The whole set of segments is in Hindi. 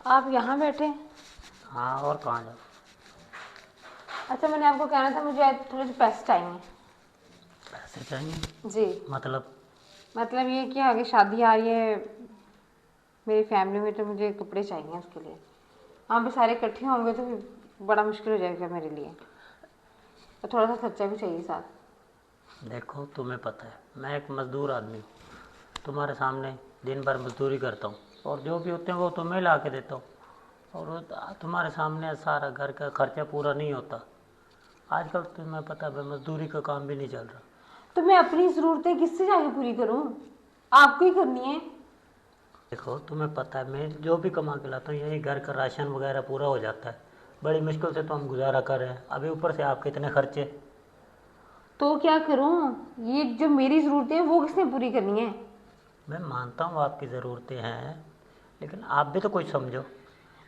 आप यहाँ बैठे? हाँ, और कहाँ जाओ? अच्छा, मैंने आपको कहना था, मुझे आज थोड़े से पैसे चाहिए। पैसे चाहिए? जी। मतलब? मतलब ये कि आगे शादी आ रही है मेरी फैमिली में, तो मुझे कपड़े चाहिए उसके लिए। वहाँ पे सारे इकट्ठे होंगे तो फिर बड़ा मुश्किल हो जाएगा मेरे लिए, तो थोड़ा सा खर्चा भी चाहिए साथ। देखो, तुम्हें पता है मैं एक मज़दूर आदमी हूँ। तुम्हारे सामने दिन भर मजदूरी करता हूँ और जो भी होते हैं वो तुम्हें ला के देता हूँ। और तुम्हारे सामने सारा घर का खर्चा पूरा नहीं होता। आजकल तुम्हें पता है मजदूरी का काम भी नहीं चल रहा। तो मैं अपनी ज़रूरतें किससे जाके पूरी करूँ? आपको ही करनी है। देखो, तुम्हें पता है मैं जो भी कमा के लाता हूँ यही घर का राशन वगैरह पूरा हो जाता है। बड़ी मुश्किल से तो हम गुजारा कर रहे हैं, अभी ऊपर से आपके इतने खर्चे। तो क्या करूँ? ये जो मेरी ज़रूरतें हैं वो किसने पूरी करनी है? मैं मानता हूँ आपकी ज़रूरतें हैं, लेकिन आप भी तो कुछ समझो।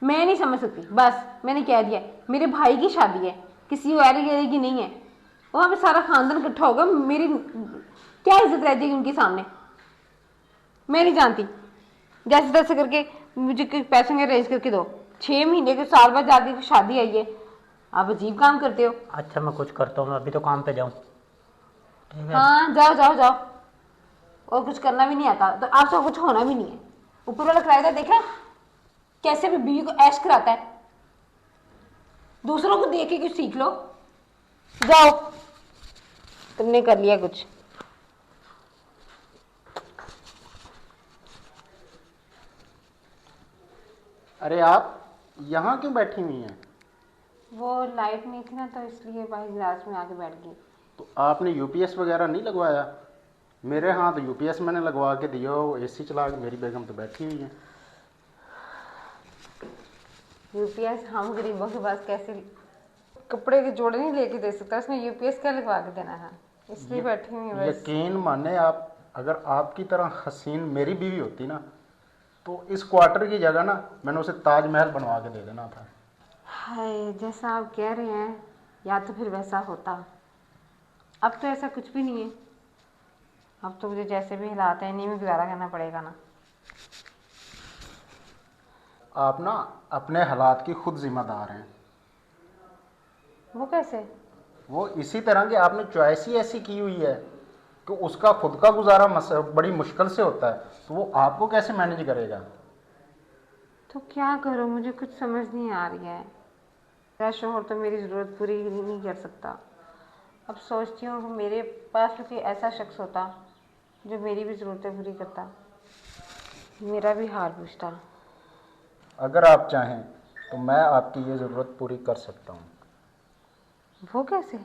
मैं नहीं समझ सकती, बस मैंने कह दिया। मेरे भाई की शादी है, किसी और की नहीं है। वहाँ पे सारा खानदान इकट्ठा होगा, मेरी क्या इज्जत रह जाएगी उनके सामने? मैं नहीं जानती। जैसे तैसे करके मुझे पैसे अरेंज करके दो। 6 महीने के साल बाद जाके शादी आई है, आप अजीब काम करते हो। अच्छा, मैं कुछ करता हूँ, मैं अभी तो काम पे जाऊँ। ठीक है। हाँ, जाओ जाओ जाओ। और कुछ करना भी नहीं आता तो आपसे कुछ होना भी नहीं है। ऊपर वाला किराएदार देखा कैसे भी बीवी को ऐश कराता है। दूसरों को देख के कुछ सीख लो। जाओ, तुमने कर लिया कुछ। अरे आप यहाँ क्यों बैठी हुई हैं? वो लाइट नहीं थी ना, तो इसलिए भाई गिलास में आके बैठ गई। तो आपने यूपीएस वगैरह नहीं लगवाया? मेरे यहाँ तो यूपीएस मैंने लगवा के दिया, वो एसी चला के मेरी बेगम तो बैठी हुई है। यूपीएस हम गरीबों के पास कैसे कपड़े के जोड़े नहीं लेके दे सकता, उसमें यूपीएस क्या लगवा के देना है, इसलिए बैठी हुई है बस। यकीन माने आप, अगर आपकी तरह हसीन मेरी बीवी होती ना, तो इस क्वार्टर की जगह ना मैंने उसे ताजमहल बनवा के दे देना था। हाय, जैसा आप कह रहे हैं या तो फिर वैसा होता। अब तो ऐसा कुछ भी नहीं है। अब तो मुझे जैसे भी हालात है इन्हीं में गुजारा करना पड़ेगा ना। आप ना अपने हालात की खुद जिम्मेदार हैं। वो कैसे? वो इसी तरह की आपने चॉइस ही ऐसी की हुई है कि उसका खुद का गुजारा बड़ी मुश्किल से होता है, तो वो आपको कैसे मैनेज करेगा? तो क्या करूं, मुझे कुछ समझ नहीं आ रही है। मेरा शोहर तो मेरी ज़रूरत पूरी नहीं कर सकता। अब सोचती हूँ कि मेरे पास भी कोई ऐसा शख्स होता जो मेरी भी ज़रूरतें पूरी करता, मेरा भी हाल पूछता। अगर आप चाहें तो मैं आपकी ये ज़रूरत पूरी कर सकता हूँ। वो कैसे?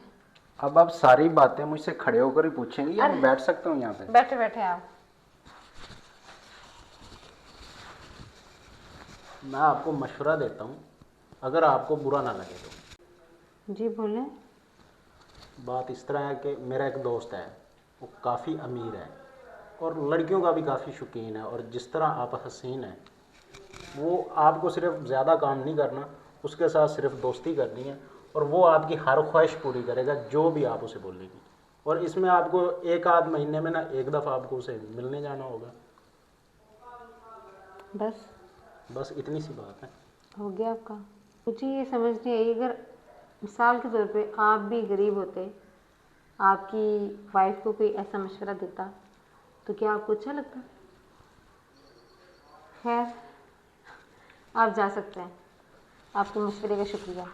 अब आप सारी बातें मुझसे खड़े होकर ही पूछेंगी या अरे मैं बैठ सकता हूँ यहाँ पे? बैठे बैठे आप। मैं आपको मशवरा देता हूँ, अगर आपको बुरा ना लगे तो। जी बोले। बात इस तरह है कि मेरा एक दोस्त है, वो काफ़ी अमीर है और लड़कियों का भी काफ़ी शौकीन है, और जिस तरह आप हसीन हैं, वो आपको सिर्फ ज़्यादा काम नहीं करना, उसके साथ सिर्फ दोस्ती करनी है, और वो आपकी हर ख्वाहिश पूरी करेगा जो भी आप उसे बोलेगी। और इसमें आपको एक आध महीने में ना एक दफ़ा आपको उसे मिलने जाना होगा। बस बस इतनी सी बात है। हो गया आपका। मुझे ये समझ नहीं आई, अगर मिसाल के तौर पे आप भी गरीब होते, आपकी वाइफ को कोई ऐसा मशवरा देता, तो क्या आपको अच्छा लगता? खैर, आप जा सकते हैं। आपके मशवरे का शुक्रिया।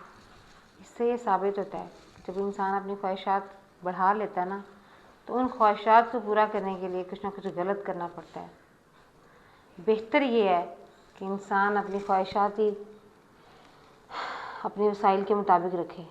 इससे ये साबित होता है कि जब इंसान अपनी ख्वाहिशात बढ़ा लेता है ना, तो उन ख्वाहिशात को पूरा करने के लिए कुछ ना कुछ गलत करना पड़ता है। बेहतर ये है कि इंसान अपनी ख्वाहिशात ही अपने वसाइल के मुताबिक रखे।